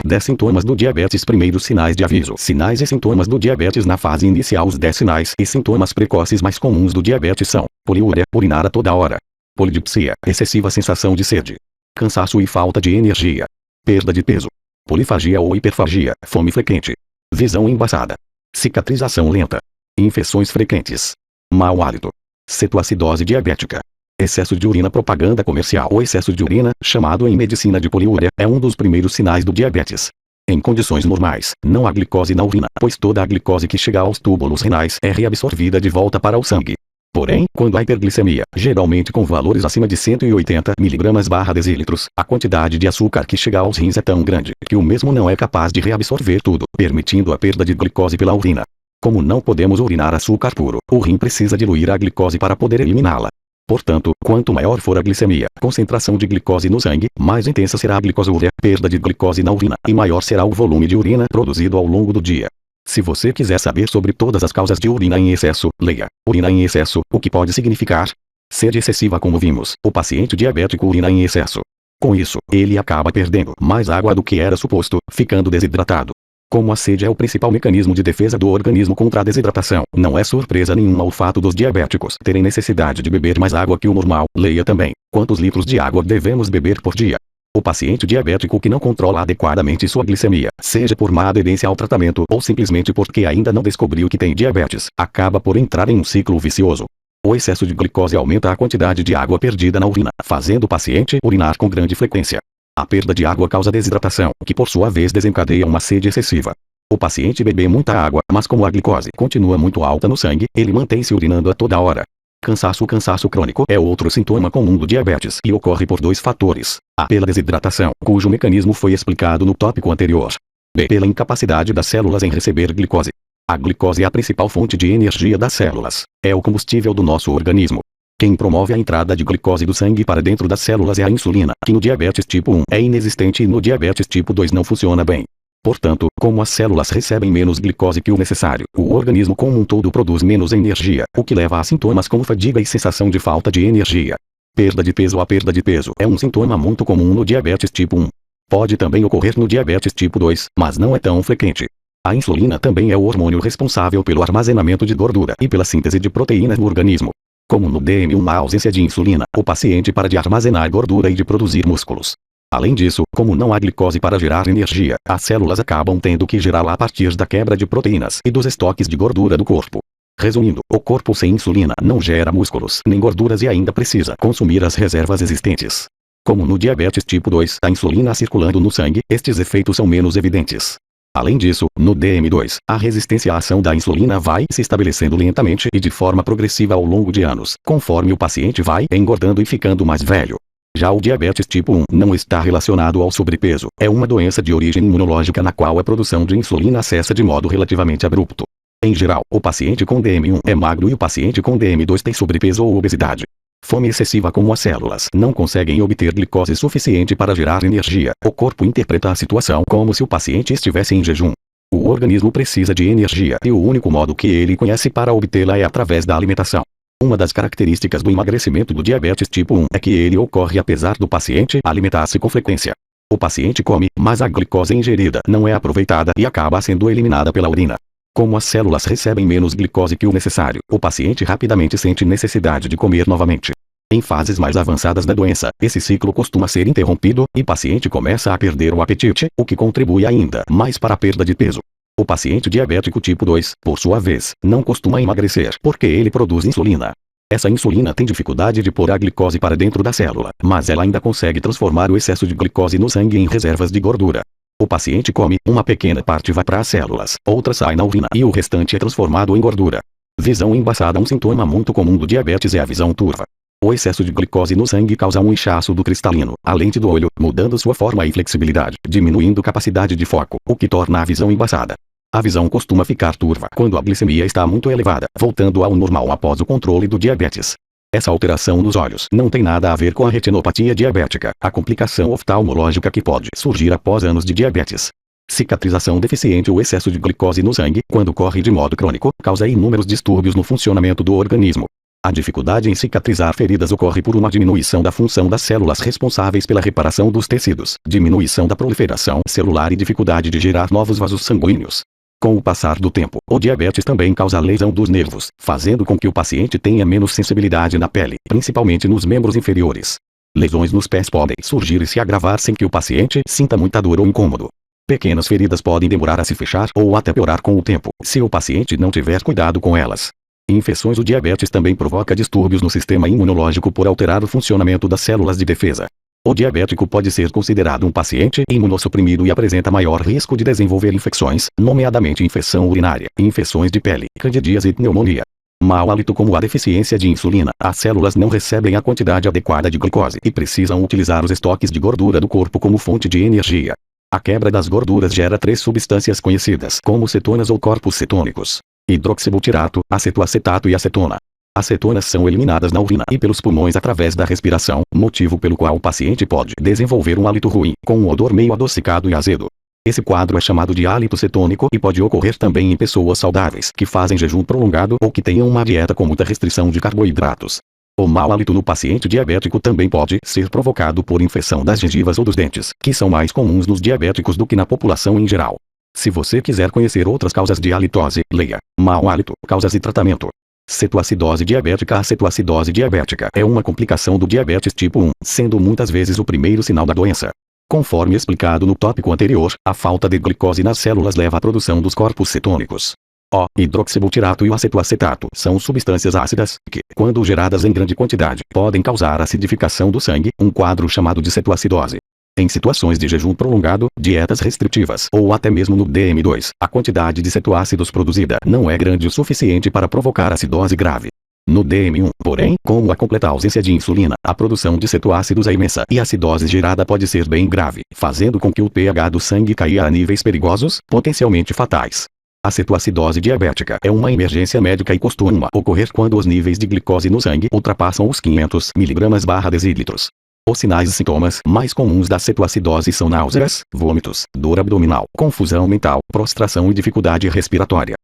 10 sintomas do diabetes. Primeiros sinais de aviso. Sinais e sintomas do diabetes na fase inicial. Os 10 sinais e sintomas precoces mais comuns do diabetes são: poliúria, urinar a toda hora; polidipsia, excessiva sensação de sede; cansaço e falta de energia; perda de peso; polifagia ou hiperfagia, fome frequente; visão embaçada; cicatrização lenta; infecções frequentes; mau hálito; cetoacidose diabética; excesso de urina. Propaganda comercial. O excesso de urina, chamado em medicina de poliúria, é um dos primeiros sinais do diabetes. Em condições normais, não há glicose na urina, pois toda a glicose que chega aos túbulos renais é reabsorvida de volta para o sangue. Porém, quando há hiperglicemia, geralmente com valores acima de 180 mg/dl, a quantidade de açúcar que chega aos rins é tão grande que o mesmo não é capaz de reabsorver tudo, permitindo a perda de glicose pela urina. Como não podemos urinar açúcar puro, o rim precisa diluir a glicose para poder eliminá-la. Portanto, quanto maior for a glicemia, concentração de glicose no sangue, mais intensa será a glicosúria, perda de glicose na urina, e maior será o volume de urina produzido ao longo do dia. Se você quiser saber sobre todas as causas de urina em excesso, leia Urina em excesso, o que pode significar? Sede excessiva. Como vimos, o paciente diabético urina em excesso. Com isso, ele acaba perdendo mais água do que era suposto, ficando desidratado. Como a sede é o principal mecanismo de defesa do organismo contra a desidratação, não é surpresa nenhuma o fato dos diabéticos terem necessidade de beber mais água que o normal. Leia também: quantos litros de água devemos beber por dia. O paciente diabético que não controla adequadamente sua glicemia, seja por má aderência ao tratamento ou simplesmente porque ainda não descobriu que tem diabetes, acaba por entrar em um ciclo vicioso. O excesso de glicose aumenta a quantidade de água perdida na urina, fazendo o paciente urinar com grande frequência. A perda de água causa desidratação, que por sua vez desencadeia uma sede excessiva. O paciente bebe muita água, mas como a glicose continua muito alta no sangue, ele mantém-se urinando a toda hora. Cansaço. O cansaço crônico é outro sintoma comum do diabetes e ocorre por 2 fatores: A. Pela desidratação, cujo mecanismo foi explicado no tópico anterior. B. Pela incapacidade das células em receber glicose. A glicose é a principal fonte de energia das células. É o combustível do nosso organismo. Quem promove a entrada de glicose do sangue para dentro das células é a insulina, que no diabetes tipo 1 é inexistente e no diabetes tipo 2 não funciona bem. Portanto, como as células recebem menos glicose que o necessário, o organismo como um todo produz menos energia, o que leva a sintomas como fadiga e sensação de falta de energia. Perda de peso. A perda de peso é um sintoma muito comum no diabetes tipo 1. Pode também ocorrer no diabetes tipo 2, mas não é tão frequente. A insulina também é o hormônio responsável pelo armazenamento de gordura e pela síntese de proteínas no organismo. Como no DM1 há ausência de insulina, o paciente para de armazenar gordura e de produzir músculos. Além disso, como não há glicose para gerar energia, as células acabam tendo que gerá-la a partir da quebra de proteínas e dos estoques de gordura do corpo. Resumindo, o corpo sem insulina não gera músculos nem gorduras e ainda precisa consumir as reservas existentes. Como no diabetes tipo 2, a insulina circulando no sangue, estes efeitos são menos evidentes. Além disso, no DM2, a resistência à ação da insulina vai se estabelecendo lentamente e de forma progressiva ao longo de anos, conforme o paciente vai engordando e ficando mais velho. Já o diabetes tipo 1 não está relacionado ao sobrepeso, é uma doença de origem imunológica na qual a produção de insulina cessa de modo relativamente abrupto. Em geral, o paciente com DM1 é magro e o paciente com DM2 tem sobrepeso ou obesidade. Fome excessiva. Como as células não conseguem obter glicose suficiente para gerar energia, o corpo interpreta a situação como se o paciente estivesse em jejum. O organismo precisa de energia e o único modo que ele conhece para obtê-la é através da alimentação. Uma das características do emagrecimento do diabetes tipo 1 é que ele ocorre apesar do paciente alimentar-se com frequência. O paciente come, mas a glicose ingerida não é aproveitada e acaba sendo eliminada pela urina. Como as células recebem menos glicose que o necessário, o paciente rapidamente sente necessidade de comer novamente. Em fases mais avançadas da doença, esse ciclo costuma ser interrompido e o paciente começa a perder o apetite, o que contribui ainda mais para a perda de peso. O paciente diabético tipo 2, por sua vez, não costuma emagrecer porque ele produz insulina. Essa insulina tem dificuldade de pôr a glicose para dentro da célula, mas ela ainda consegue transformar o excesso de glicose no sangue em reservas de gordura. O paciente come, uma pequena parte vai para as células, outra sai na urina e o restante é transformado em gordura. Visão embaçada. Um sintoma muito comum do diabetes é a visão turva. O excesso de glicose no sangue causa um inchaço do cristalino, a lente do olho, mudando sua forma e flexibilidade, diminuindo capacidade de foco, o que torna a visão embaçada. A visão costuma ficar turva quando a glicemia está muito elevada, voltando ao normal após o controle do diabetes. Essa alteração nos olhos não tem nada a ver com a retinopatia diabética, a complicação oftalmológica que pode surgir após anos de diabetes. Cicatrização deficiente. O excesso de glicose no sangue, quando ocorre de modo crônico, causa inúmeros distúrbios no funcionamento do organismo. A dificuldade em cicatrizar feridas ocorre por uma diminuição da função das células responsáveis pela reparação dos tecidos, diminuição da proliferação celular e dificuldade de gerar novos vasos sanguíneos. Com o passar do tempo, o diabetes também causa lesão dos nervos, fazendo com que o paciente tenha menos sensibilidade na pele, principalmente nos membros inferiores. Lesões nos pés podem surgir e se agravar sem que o paciente sinta muita dor ou incômodo. Pequenas feridas podem demorar a se fechar ou até piorar com o tempo, se o paciente não tiver cuidado com elas. Infecções. O diabetes também provoca distúrbios no sistema imunológico por alterar o funcionamento das células de defesa. O diabético pode ser considerado um paciente imunossuprimido e apresenta maior risco de desenvolver infecções, nomeadamente infecção urinária, infecções de pele, candidíase e pneumonia. Mau hálito. Como a deficiência de insulina, as células não recebem a quantidade adequada de glicose e precisam utilizar os estoques de gordura do corpo como fonte de energia. A quebra das gorduras gera 3 substâncias conhecidas como cetonas ou corpos cetônicos: hidroxibutirato, acetoacetato e acetona. As cetonas são eliminadas na urina e pelos pulmões através da respiração, motivo pelo qual o paciente pode desenvolver um hálito ruim, com um odor meio adocicado e azedo. Esse quadro é chamado de hálito cetônico e pode ocorrer também em pessoas saudáveis que fazem jejum prolongado ou que tenham uma dieta com muita restrição de carboidratos. O mau hálito no paciente diabético também pode ser provocado por infecção das gengivas ou dos dentes, que são mais comuns nos diabéticos do que na população em geral. Se você quiser conhecer outras causas de halitose, leia Mau hálito, causas e tratamento. Cetoacidose diabética. A cetoacidose diabética é uma complicação do diabetes tipo 1, sendo muitas vezes o primeiro sinal da doença. Conforme explicado no tópico anterior, a falta de glicose nas células leva à produção dos corpos cetônicos. O hidroxibutirato e o acetoacetato são substâncias ácidas que, quando geradas em grande quantidade, podem causar acidificação do sangue, um quadro chamado de cetoacidose. Em situações de jejum prolongado, dietas restritivas ou até mesmo no DM2, a quantidade de cetoácidos produzida não é grande o suficiente para provocar acidose grave. No DM1, porém, como a completa ausência de insulina, a produção de cetoácidos é imensa e a acidose gerada pode ser bem grave, fazendo com que o pH do sangue caia a níveis perigosos, potencialmente fatais. A cetoacidose diabética é uma emergência médica e costuma ocorrer quando os níveis de glicose no sangue ultrapassam os 500 mg/dl. Os sinais e sintomas mais comuns da cetoacidose são náuseas, vômitos, dor abdominal, confusão mental, prostração e dificuldade respiratória.